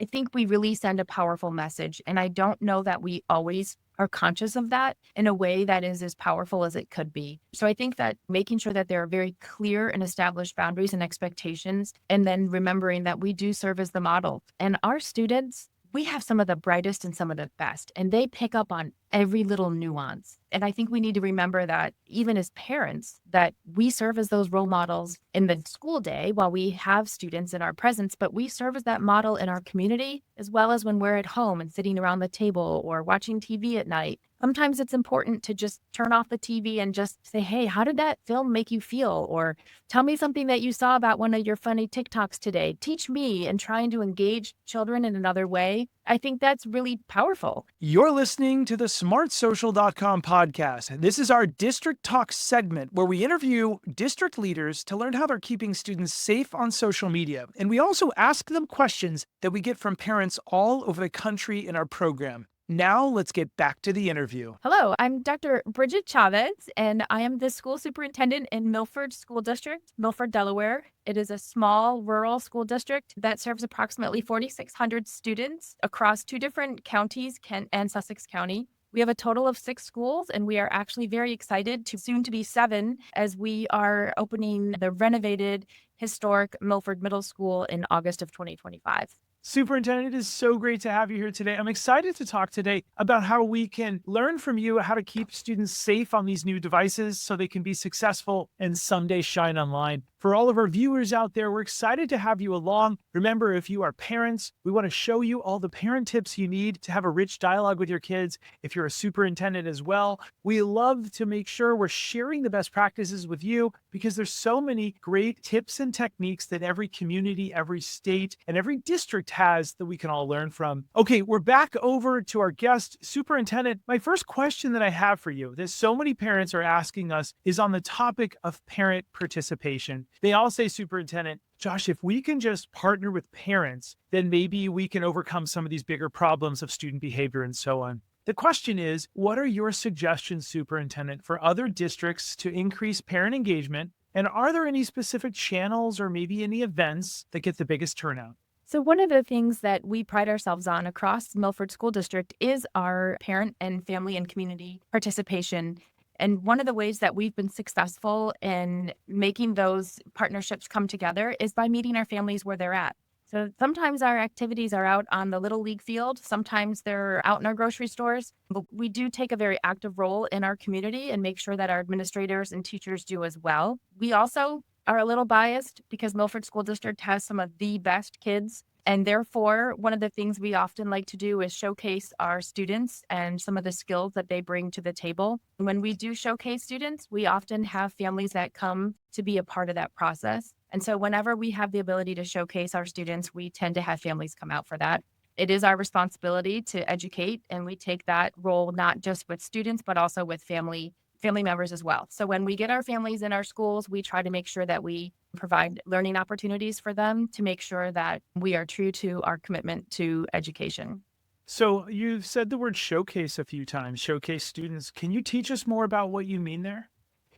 I think we really send a powerful message. And I don't know that we always are conscious of that in a way that is as powerful as it could be. So I think that making sure that there are very clear and established boundaries and expectations, and then remembering that we do serve as the model. And our students, we have some of the brightest and some of the best, and they pick up on every little nuance. And I think we need to remember that even as parents, that we serve as those role models in the school day while we have students in our presence, but we serve as that model in our community as well as when we're at home and sitting around the table or watching TV at night. Sometimes it's important to just turn off the TV and just say, hey, how did that film make you feel? Or tell me something that you saw about one of your funny TikToks today. Teach me, and trying to engage children in another way. I think that's really powerful. You're listening to the smartsocial.com podcast. This is our District Talk segment where we interview district leaders to learn how they're keeping students safe on social media. And we also ask them questions that we get from parents all over the country in our program. Now let's get back to the interview. Hello, I'm Dr. Bridget Chaves, and I am the school superintendent in Milford School District, Milford, Delaware. It is a small rural school district that serves approximately 4,600 students across two different counties, Kent and Sussex County. We have a total of 6 schools, and we are actually very excited to soon to be 7 as we are opening the renovated historic Milford Middle School in August of 2025. Superintendent, it is so great to have you here today. I'm excited to talk today about how we can learn from you how to keep students safe on these new devices so they can be successful and someday shine online. For all of our viewers out there, we're excited to have you along. Remember, if you are parents, we want to show you all the parent tips you need to have a rich dialogue with your kids. If you're a superintendent as well, we love to make sure we're sharing the best practices with you because there's so many great tips and techniques that every community, every state, and every district has that we can all learn from. Okay, we're back over to our guest, Superintendent. My first question that I have for you that so many parents are asking us is on the topic of parent participation. They all say, Superintendent, Josh, if we can just partner with parents, then maybe we can overcome some of these bigger problems of student behavior and so on. The question is, what are your suggestions, Superintendent, for other districts to increase parent engagement? And are there any specific channels or maybe any events that get the biggest turnout? So one of the things that we pride ourselves on across Milford School District is our parent and family and community participation. And one of the ways that we've been successful in making those partnerships come together is by meeting our families where they're at. So sometimes our activities are out on the Little League field. Sometimes they're out in our grocery stores. But we do take a very active role in our community and make sure that our administrators and teachers do as well. We also are a little biased because Milford School District has some of the best kids. And therefore, one of the things we often like to do is showcase our students and some of the skills that they bring to the table. When we do showcase students, we often have families that come to be a part of that process. And so whenever we have the ability to showcase our students, we tend to have families come out for that. It is our responsibility to educate, and we take that role not just with students, but also with family members as well. So when we get our families in our schools, we try to make sure that we provide learning opportunities for them to make sure that we are true to our commitment to education. So you've said the word showcase a few times, showcase students. Can you teach us more about what you mean there?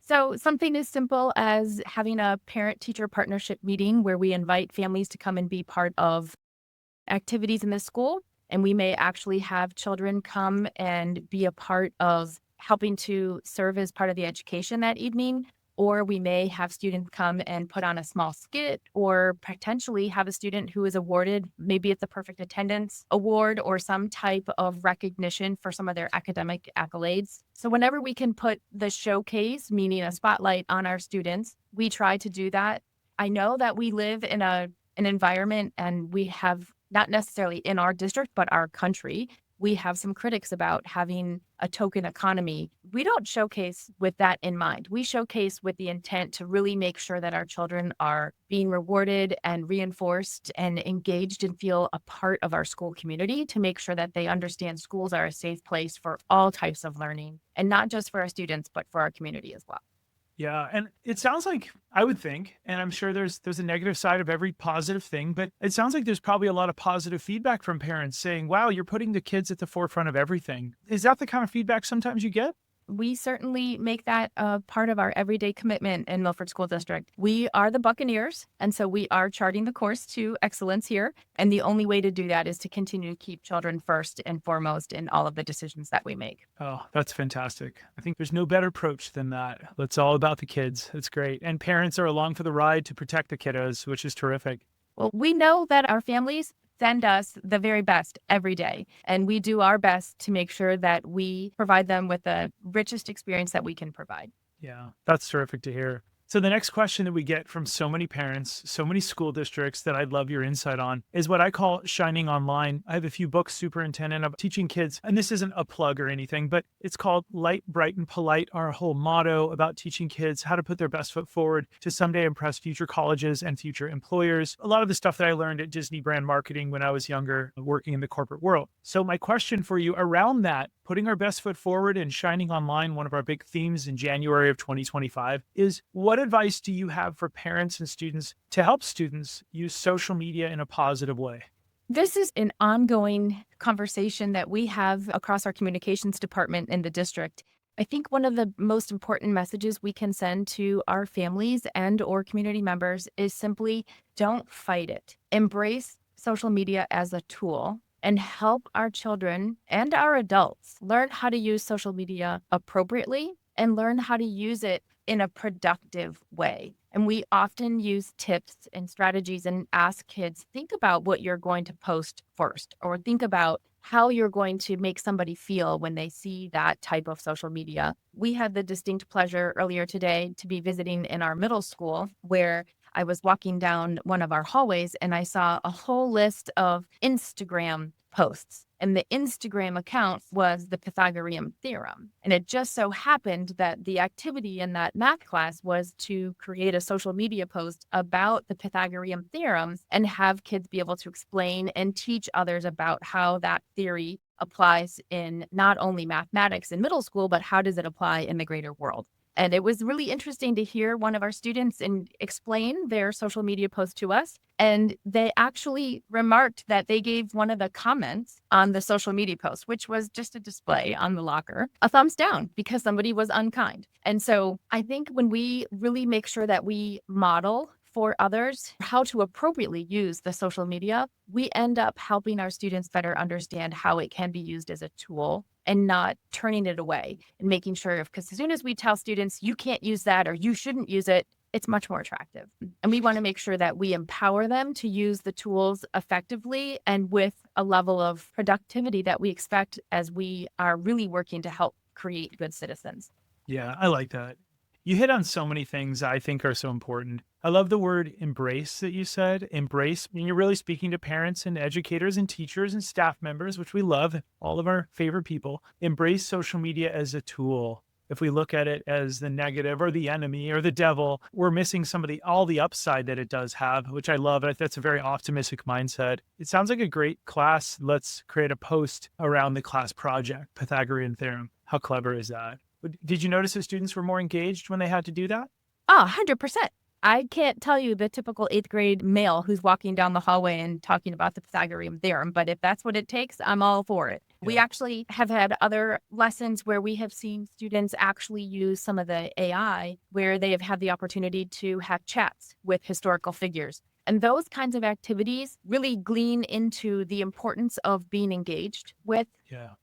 So something as simple as having a parent-teacher partnership meeting where we invite families to come and be part of activities in the school. And we may actually have children come and be a part of helping to serve as part of the education that evening. Or we may have students come and put on a small skit, or potentially have a student who is awarded, maybe it's a perfect attendance award or some type of recognition for some of their academic accolades. So whenever we can put the showcase, meaning a spotlight on our students, we try to do that. I know that we live in an environment, and we have, not necessarily in our district, but our country, we have some critics about having a token economy. We don't showcase with that in mind. We showcase with the intent to really make sure that our children are being rewarded and reinforced and engaged and feel a part of our school community, to make sure that they understand schools are a safe place for all types of learning, and not just for our students, but for our community as well. Yeah, and it sounds like, I would think, and I'm sure there's a negative side of every positive thing, but it sounds like there's probably a lot of positive feedback from parents saying, wow, you're putting the kids at the forefront of everything. Is that the kind of feedback sometimes you get? We certainly make that a part of our everyday commitment in Milford School District. We are the Buccaneers, and so we are charting the course to excellence here. And the only way to do that is to continue to keep children first and foremost in all of the decisions that we make. Oh, that's fantastic. I think there's no better approach than that. It's all about the kids. It's great. And parents are along for the ride to protect the kiddos, which is terrific. Well, we know that our families send us the very best every day, and we do our best to make sure that we provide them with the richest experience that we can provide. Yeah, that's terrific to hear. So the next question that we get from so many parents, so many school districts that I'd love your insight on is what I call shining online. I have a few books, Superintendent, of teaching kids, and this isn't a plug or anything, but it's called Light, Bright, and Polite, our whole motto about teaching kids how to put their best foot forward to someday impress future colleges and future employers. A lot of the stuff that I learned at Disney brand marketing when I was younger, working in the corporate world. So my question for you around that, putting our best foot forward and shining online, one of our big themes in January of 2025, is what advice do you have for parents and students to help students use social media in a positive way? This is an ongoing conversation that we have across our communications department in the district. I think one of the most important messages we can send to our families and or community members is simply don't fight it. Embrace social media as a tool and help our children and our adults learn how to use social media appropriately and learn how to use it in a productive way. And we often use tips and strategies and ask kids, think about what you're going to post first, or think about how you're going to make somebody feel when they see that type of social media. We had the distinct pleasure earlier today to be visiting in our middle school where I was walking down one of our hallways and I saw a whole list of Instagram posts. And the Instagram account was the Pythagorean theorem. And it just so happened that the activity in that math class was to create a social media post about the Pythagorean theorem and have kids be able to explain and teach others about how that theory applies in not only mathematics in middle school, but how does it apply in the greater world. And it was really interesting to hear one of our students explain their social media post to us. And they actually remarked that they gave one of the comments on the social media post, which was just a display on the locker, a thumbs down because somebody was unkind. And so I think when we really make sure that we model for others how to appropriately use the social media, we end up helping our students better understand how it can be used as a tool and not turning it away and making sure, because as soon as we tell students you can't use that or you shouldn't use it, it's much more attractive. And we want to make sure that we empower them to use the tools effectively and with a level of productivity that we expect as we are really working to help create good citizens. Yeah, I like that. You hit on so many things I think are so important. I love the word embrace that you said. Embrace, and you're really speaking to parents and educators and teachers and staff members, which we love, all of our favorite people. Embrace social media as a tool. If we look at it as the negative or the enemy or the devil, we're missing all the upside that it does have, which I love. That's a very optimistic mindset. It sounds like a great class. Let's create a post around the class project, Pythagorean theorem. How clever is that? Did you notice that students were more engaged when they had to do that? Oh, 100%. I can't tell you the typical 8th grade male who's walking down the hallway and talking about the Pythagorean theorem, but if that's what it takes, I'm all for it. Yeah. We actually have had other lessons where we have seen students actually use some of the AI where they have had the opportunity to have chats with historical figures. And those kinds of activities really glean into the importance of being engaged with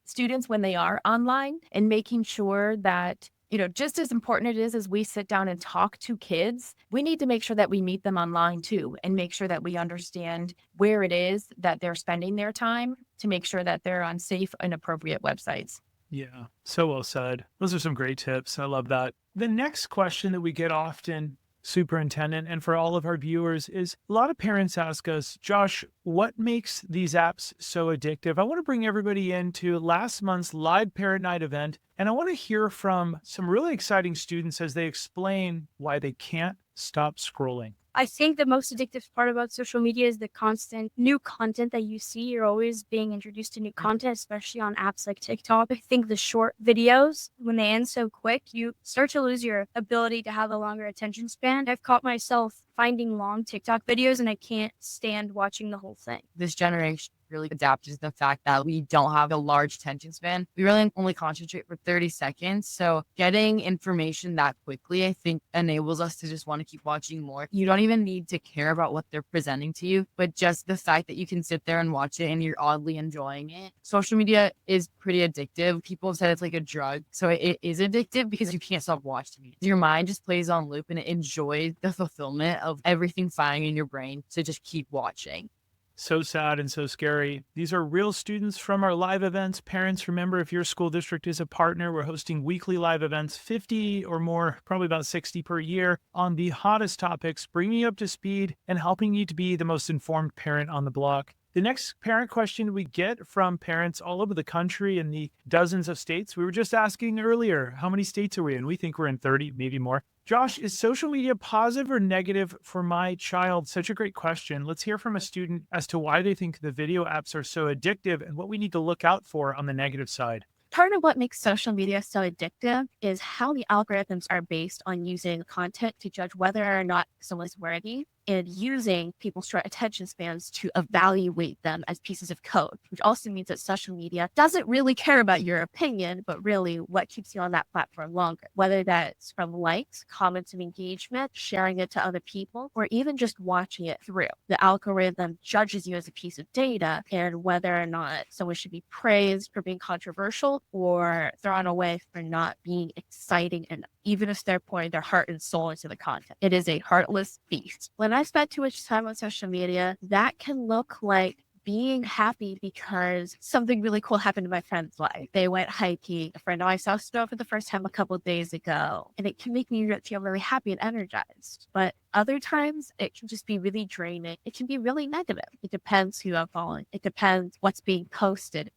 students when they are online and making sure that, just as important it is as we sit down and talk to kids, we need to make sure that we meet them online too and make sure that we understand where it is that they're spending their time to make sure that they're on safe and appropriate websites. Yeah, so well said. Those are some great tips. I love that. The next question that we get often, Superintendent, and for all of our viewers, is a lot of parents ask us, Josh, what makes these apps so addictive? I want to bring everybody into last month's live parent night event, and I want to hear from some really exciting students as they explain why they can't stop scrolling. I think the most addictive part about social media is the constant new content that you see. You're always being introduced to new content, especially on apps like TikTok. I think the short videos, when they end so quick, you start to lose your ability to have a longer attention span. I've caught myself finding long TikTok videos and I can't stand watching the whole thing. This generation really adapted to the fact that we don't have a large attention span. We really only concentrate for 30 seconds. So getting information that quickly, I think, enables us to just want to keep watching more. You don't even need to care about what they're presenting to you, but just the fact that you can sit there and watch it and you're oddly enjoying it. Social media is pretty addictive. People have said it's like a drug. So it is addictive because you can't stop watching it. Your mind just plays on loop and it enjoys the fulfillment of everything firing in your brain to just keep watching. So sad and so scary. These are real students from our live events. Parents, remember, if your school district is a partner, we're hosting weekly live events, 50 or more, probably about 60 per year, on the hottest topics, bringing you up to speed and helping you to be the most informed parent on the block. The next parent question we get from parents all over the country in the dozens of states. We were just asking earlier, how many states are we in? We think we're in 30, maybe more. Josh, is social media positive or negative for my child? Such a great question. Let's hear from a student as to why they think the video apps are so addictive and what we need to look out for on the negative side. Part of what makes social media so addictive is how the algorithms are based on using content to judge whether or not someone's worthy and using people's short attention spans to evaluate them as pieces of code, which also means that social media doesn't really care about your opinion, but really what keeps you on that platform longer, whether that's from likes, comments, and engagement, sharing it to other people, or even just watching it through. The algorithm judges you as a piece of data and whether or not someone should be praised for being controversial or thrown away for not being exciting enough, even if they're pouring their heart and soul into the content. It is a heartless beast. When I spend too much time on social media, that can look like being happy because something really cool happened in my friend's life. They went hiking. A friend of mine saw snow for the first time a couple of days ago, and it can make me feel really happy and energized. But other times, it can just be really draining. It can be really negative. It depends who I'm following. It depends what's being posted.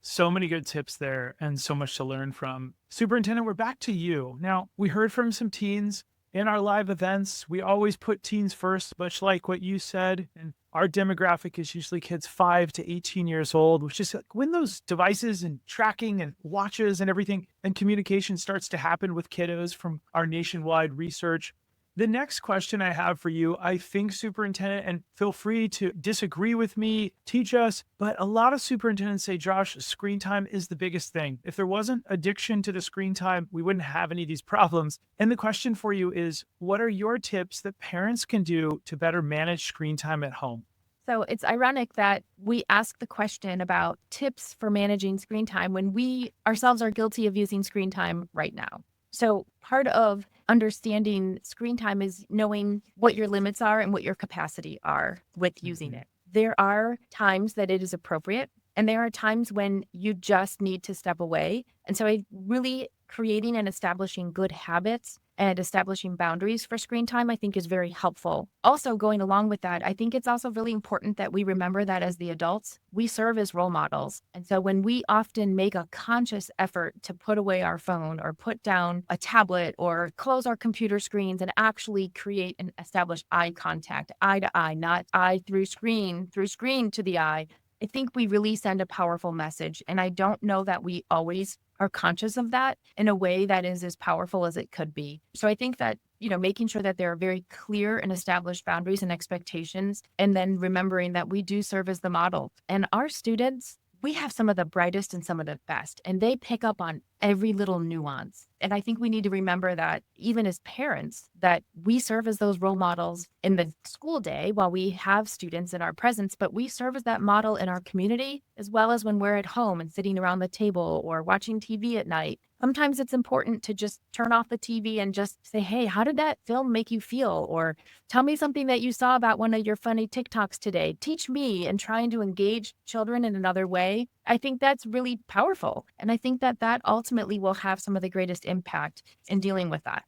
So many good tips there and so much to learn from. Superintendent, we're back to you. Now, we heard from some teens in our live events. We always put teens first, much like what you said. And our demographic is usually kids 5 to 18 years old, which is like when those devices and tracking and watches and everything and communication starts to happen with kiddos from our nationwide research. The next question I have for you, I think, Superintendent, and feel free to disagree with me, teach us, but a lot of superintendents say, Josh, screen time is the biggest thing. If there wasn't addiction to the screen time, we wouldn't have any of these problems. And the question for you is, what are your tips that parents can do to better manage screen time at home? So it's ironic that we ask the question about tips for managing screen time when we ourselves are guilty of using screen time right now. So part of understanding screen time is knowing what your limits are and what your capacity are with using it. There are times that it is appropriate, and there are times when you just need to step away. And so really creating and establishing good habits and establishing boundaries for screen time, I think, is very helpful. Also, going along with that, I think it's also really important that we remember that as the adults, we serve as role models. And so when we often make a conscious effort to put away our phone or put down a tablet or close our computer screens and actually create and establish eye contact, eye to eye, not eye through screen to the eye, I think we really send a powerful message. And I don't know that we always are conscious of that in a way that is as powerful as it could be. So I think that, making sure that there are very clear and established boundaries and expectations, and then remembering that we do serve as the model. And our students, we have some of the brightest and some of the best, and they pick up on every little nuance. And I think we need to remember that even as parents, that we serve as those role models in the school day while we have students in our presence, but we serve as that model in our community, as well as when we're at home and sitting around the table or watching TV at night. Sometimes it's important to just turn off the TV and just say, hey, how did that film make you feel? Or tell me something that you saw about one of your funny TikToks today. Teach me, and trying to engage children in another way. I think that's really powerful. And I think that ultimately will have some of the greatest impact in dealing with that.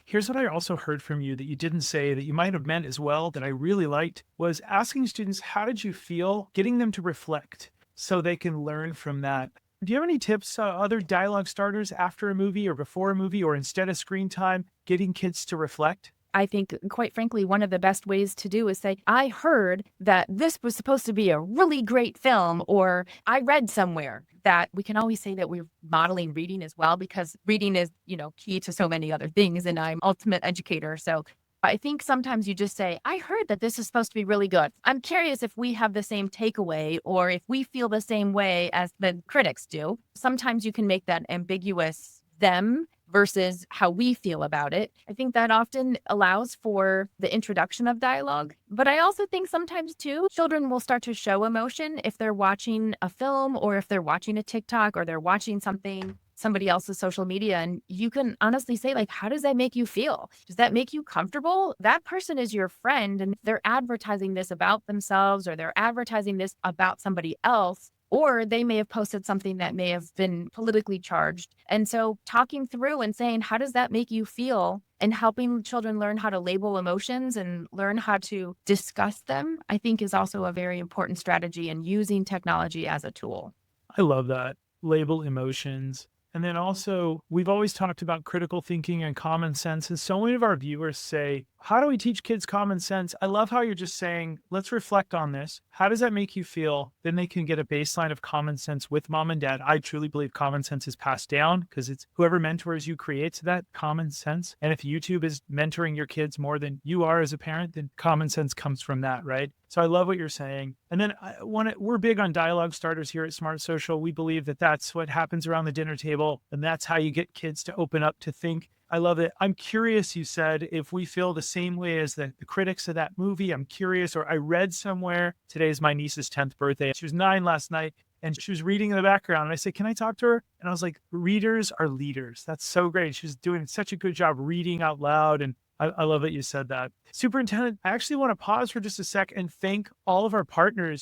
Here's what I also heard from you that you didn't say that you might have meant as well that I really liked was asking students, how did you feel? Getting them to reflect so they can learn from that. Do you have any tips, other dialogue starters after a movie or before a movie or instead of screen time, getting kids to reflect? I think, quite frankly, one of the best ways to do is say, I heard that this was supposed to be a really great film, or I read somewhere. That we can always say that we're modeling reading as well, because reading is, key to so many other things. And I'm ultimate educator. So I think sometimes you just say, I heard that this is supposed to be really good. I'm curious if we have the same takeaway or if we feel the same way as the critics do. Sometimes you can make that ambiguous them versus how we feel about it. I think that often allows for the introduction of dialogue. But I also think sometimes too, children will start to show emotion if they're watching a film or if they're watching a TikTok or they're watching somebody else's social media, and you can honestly say, like, how does that make you feel? Does that make you comfortable? That person is your friend and they're advertising this about themselves or they're advertising this about somebody else, or they may have posted something that may have been politically charged. And so talking through and saying, how does that make you feel, and helping children learn how to label emotions and learn how to discuss them, I think is also a very important strategy in using technology as a tool. I love that. Label emotions. And then also, we've always talked about critical thinking and common sense. And so many of our viewers say, how do we teach kids common sense? I love how you're just saying, let's reflect on this. How does that make you feel? Then they can get a baseline of common sense with mom and dad. I truly believe common sense is passed down because it's whoever mentors you creates that common sense. And if YouTube is mentoring your kids more than you are as a parent, then common sense comes from that, right? So I love what you're saying. And then we're big on dialogue starters here at Smart Social. We believe that that's what happens around the dinner table, and that's how you get kids to open up, to think. I love it. I'm curious, you said, if we feel the same way as the critics of that movie. I'm curious, or I read somewhere, today's my niece's 10th birthday. She was 9 last night, and she was reading in the background. And I said, can I talk to her? And I was like, readers are leaders. That's so great. She was doing such a good job reading out loud. And I love that you said that. Superintendent, I actually want to pause for just a sec and thank all of our partner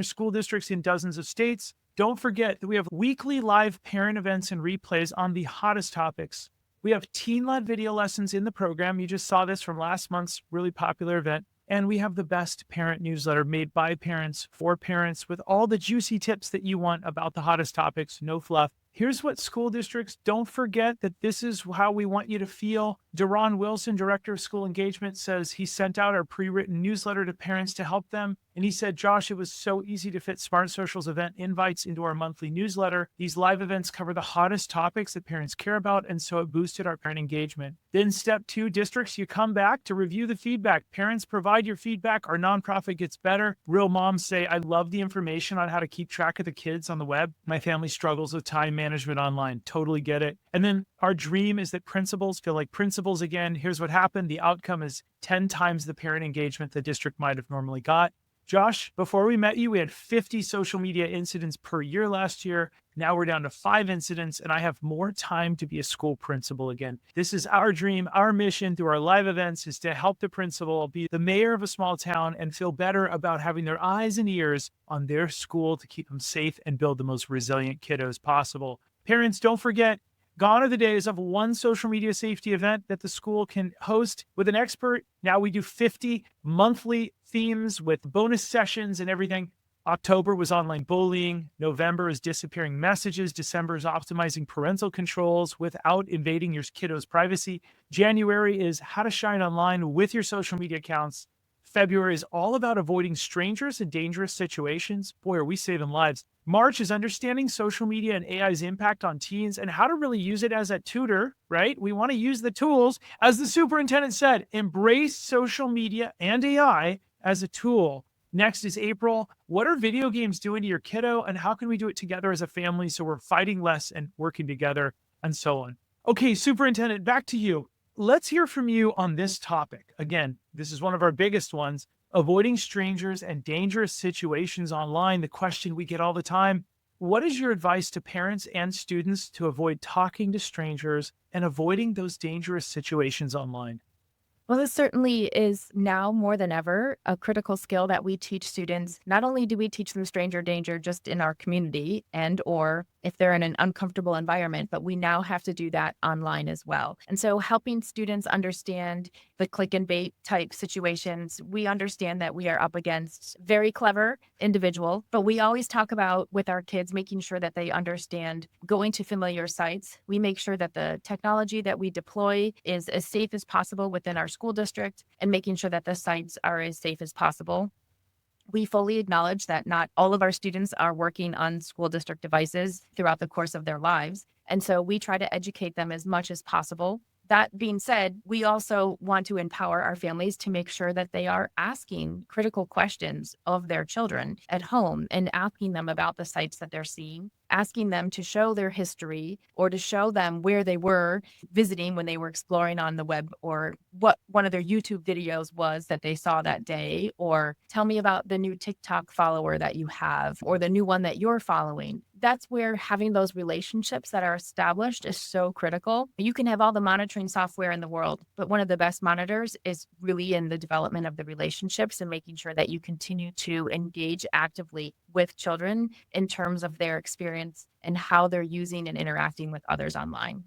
school districts in dozens of states. Don't forget that we have weekly live parent events and replays on the hottest topics. We have teen-led video lessons in the program. You just saw this from last month's really popular event. And we have the best parent newsletter made by parents for parents with all the juicy tips that you want about the hottest topics, no fluff. Here's what school districts, don't forget that this is how we want you to feel. Deron Wilson, Director of School Engagement, says he sent out our pre-written newsletter to parents to help them. And he said, Josh, it was so easy to fit Smart Social's event invites into our monthly newsletter. These live events cover the hottest topics that parents care about, and so it boosted our parent engagement. Then step 2, districts, you come back to review the feedback. Parents provide your feedback. Our nonprofit gets better. Real moms say, I love the information on how to keep track of the kids on the web. My family struggles with time management online. Totally get it. And then our dream is that principals feel like principals again. Here's what happened. The outcome is 10 times the parent engagement the district might have normally got. Josh, before we met you, we had 50 social media incidents per year last year. Now we're down to 5 incidents, and I have more time to be a school principal again. This is our dream. Our mission through our live events is to help the principal be the mayor of a small town and feel better about having their eyes and ears on their school to keep them safe and build the most resilient kiddos possible. Parents, don't forget, gone are the days of one social media safety event that the school can host with an expert. Now we do 50 monthly themes with bonus sessions and everything. October was online bullying. November is disappearing messages. December is optimizing parental controls without invading your kiddo's privacy. January is how to shine online with your social media accounts. February is all about avoiding strangers and dangerous situations. Boy, are we saving lives. March is understanding social media and AI's impact on teens and how to really use it as a tutor, right? We want to use the tools. As the superintendent said, embrace social media and AI as a tool. Next is April. What are video games doing to your kiddo, and how can we do it together as a family so we're fighting less and working together, and so on? Okay, Superintendent, back to you. Let's hear from you on this topic. Again, this is one of our biggest ones, avoiding strangers and dangerous situations online. The question we get all the time, what is your advice to parents and students to avoid talking to strangers and avoiding those dangerous situations online? Well, this certainly is now more than ever a critical skill that we teach students. Not only do we teach them stranger danger just in our community and or if they're in an uncomfortable environment, but we now have to do that online as well. And so helping students understand the click and bait type situations, we understand that we are up against very clever individual, but we always talk about with our kids, making sure that they understand going to familiar sites. We make sure that the technology that we deploy is as safe as possible within our school district and making sure that the sites are as safe as possible. We fully acknowledge that not all of our students are working on school district devices throughout the course of their lives. And so we try to educate them as much as possible. That being said, we also want to empower our families to make sure that they are asking critical questions of their children at home and asking them about the sites that they're seeing, asking them to show their history or to show them where they were visiting when they were exploring on the web, or what one of their YouTube videos was that they saw that day, or tell me about the new TikTok follower that you have or the new one that you're following. That's where having those relationships that are established is so critical. You can have all the monitoring software in the world, but one of the best monitors is really in the development of the relationships and making sure that you continue to engage actively with children in terms of their experience and how they're using and interacting with others online.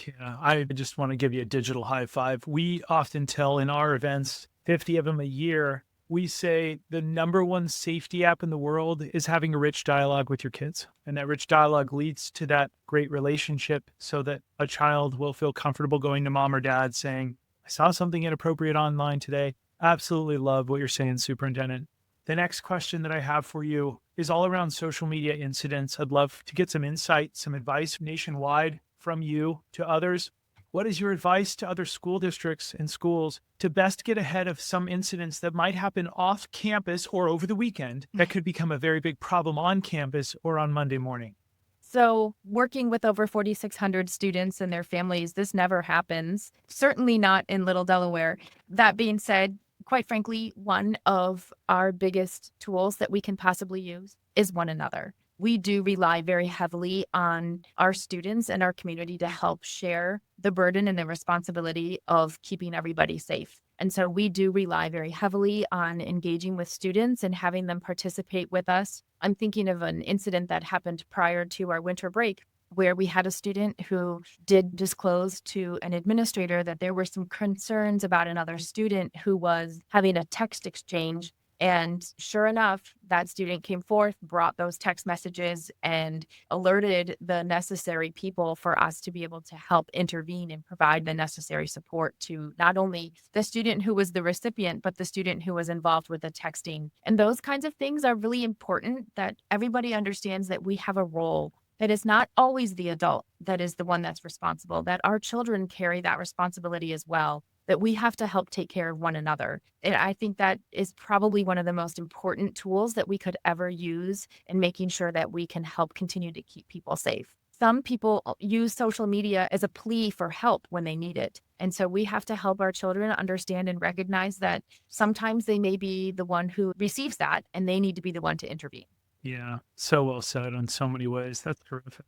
Yeah, I just want to give you a digital high five. We often tell in our events, 50 of them a year, we say the number one safety app in the world is having a rich dialogue with your kids. And that rich dialogue leads to that great relationship so that a child will feel comfortable going to mom or dad saying, I saw something inappropriate online today. Absolutely love what you're saying, Superintendent. The next question that I have for you is all around social media incidents. I'd love to get some insight, some advice nationwide from you to others. What is your advice to other school districts and schools to best get ahead of some incidents that might happen off campus or over the weekend that could become a very big problem on campus or on Monday morning? So, working with over 4,600 students and their families, this never happens, certainly not in Little Delaware. That being said, quite frankly, one of our biggest tools that we can possibly use is one another. We do rely very heavily on our students and our community to help share the burden and the responsibility of keeping everybody safe. And so we do rely very heavily on engaging with students and having them participate with us. I'm thinking of an incident that happened prior to our winter break, where we had a student who did disclose to an administrator that there were some concerns about another student who was having a text exchange. And sure enough, that student came forth, brought those text messages, and alerted the necessary people for us to be able to help intervene and provide the necessary support to not only the student who was the recipient, but the student who was involved with the texting. And those kinds of things are really important, that everybody understands that we have a role, that it's not always the adult that is the one that's responsible, that our children carry that responsibility as well, that we have to help take care of one another. And I think that is probably one of the most important tools that we could ever use in making sure that we can help continue to keep people safe. Some people use social media as a plea for help when they need it. And so we have to help our children understand and recognize that sometimes they may be the one who receives that and they need to be the one to intervene. Yeah, so well said in so many ways. That's terrific.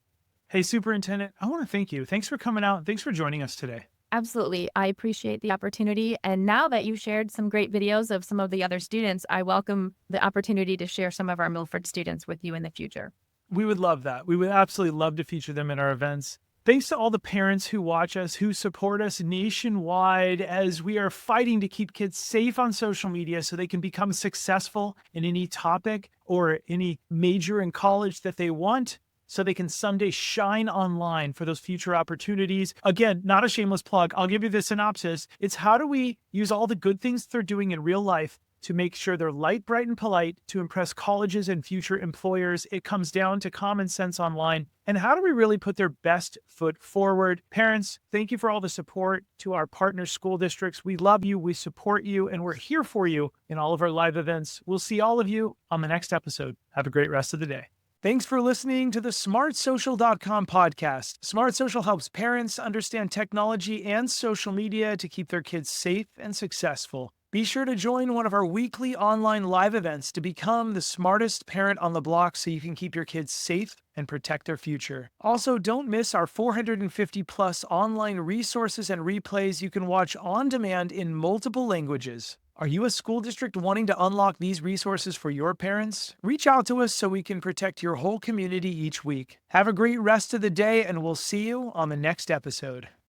Hey, Superintendent, I want to thank you. Thanks for coming out. Thanks for joining us today. Absolutely. I appreciate the opportunity. And now that you shared some great videos of some of the other students, I welcome the opportunity to share some of our Milford students with you in the future. We would love that. We would absolutely love to feature them in our events. Thanks to all the parents who watch us, who support us nationwide as we are fighting to keep kids safe on social media so they can become successful in any topic or any major in college that they want, so they can someday shine online for those future opportunities. Again, not a shameless plug. I'll give you the synopsis. It's how do we use all the good things they're doing in real life to make sure they're light, bright, and polite to impress colleges and future employers. It comes down to common sense online. And how do we really put their best foot forward? Parents, thank you for all the support to our partner school districts. We love you, we support you, and we're here for you in all of our live events. We'll see all of you on the next episode. Have a great rest of the day. Thanks for listening to the smartsocial.com podcast. Smart Social helps parents understand technology and social media to keep their kids safe and successful. Be sure to join one of our weekly online live events to become the smartest parent on the block so you can keep your kids safe and protect their future. Also, don't miss our 450 plus online resources and replays you can watch on demand in multiple languages. Are you a school district wanting to unlock these resources for your parents? Reach out to us so we can protect your whole community each week. Have a great rest of the day, and we'll see you on the next episode.